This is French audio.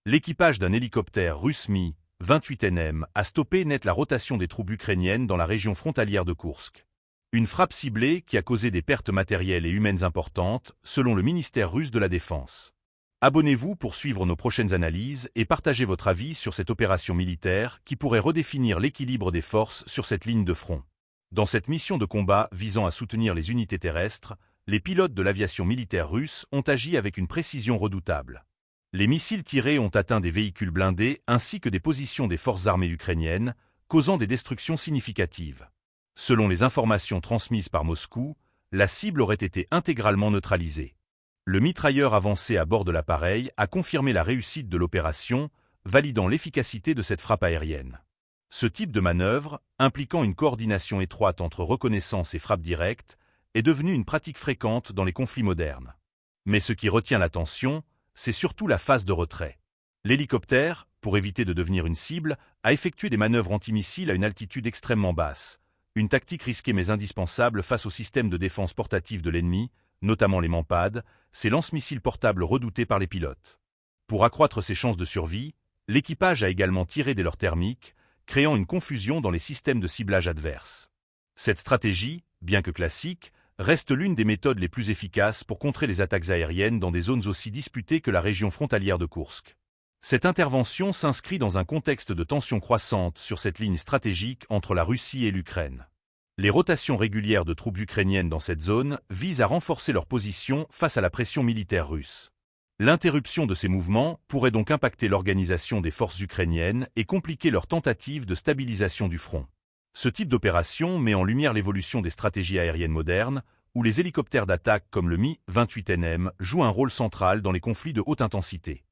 L'équipage d'un hélicoptère russe Mi-28NM a stoppé net la rotation des troupes ukrainiennes dans la région frontalière de Koursk. Une frappe ciblée qui a causé des pertes matérielles et humaines importantes, selon le ministère russe de la Défense. Abonnez-vous pour suivre nos prochaines analyses et partagez votre avis sur cette opération militaire qui pourrait redéfinir l'équilibre des forces sur cette ligne de front. Dans cette mission de combat visant à soutenir les unités terrestres, les pilotes de l'aviation militaire russe ont agi avec une précision redoutable. Les missiles tirés ont atteint des véhicules blindés ainsi que des positions des forces armées ukrainiennes, causant des destructions significatives. Selon les informations transmises par Moscou, la cible aurait été intégralement neutralisée. Le mitrailleur avancé à bord de l'appareil a confirmé la réussite de l'opération, validant l'efficacité de cette frappe aérienne. Ce type de manœuvre, impliquant une coordination étroite entre reconnaissance et frappe directe, est devenu une pratique fréquente dans les conflits modernes. Mais ce qui retient l'attention, c'est surtout la phase de retrait. L'hélicoptère, pour éviter de devenir une cible, a effectué des manœuvres antimissiles à une altitude extrêmement basse, une tactique risquée mais indispensable face au système de défense portatif de l'ennemi, notamment les Mampad, ces lance-missiles portables redoutés par les pilotes. Pour accroître ses chances de survie, l'équipage a également tiré des leurres thermiques, créant une confusion dans les systèmes de ciblage adverses. Cette stratégie, bien que classique, reste l'une des méthodes les plus efficaces pour contrer les attaques aériennes dans des zones aussi disputées que la région frontalière de Koursk. Cette intervention s'inscrit dans un contexte de tensions croissantes sur cette ligne stratégique entre la Russie et l'Ukraine. Les rotations régulières de troupes ukrainiennes dans cette zone visent à renforcer leur position face à la pression militaire russe. L'interruption de ces mouvements pourrait donc impacter l'organisation des forces ukrainiennes et compliquer leur tentative de stabilisation du front. Ce type d'opération met en lumière l'évolution des stratégies aériennes modernes, où les hélicoptères d'attaque comme le Mi-28NM jouent un rôle central dans les conflits de haute intensité.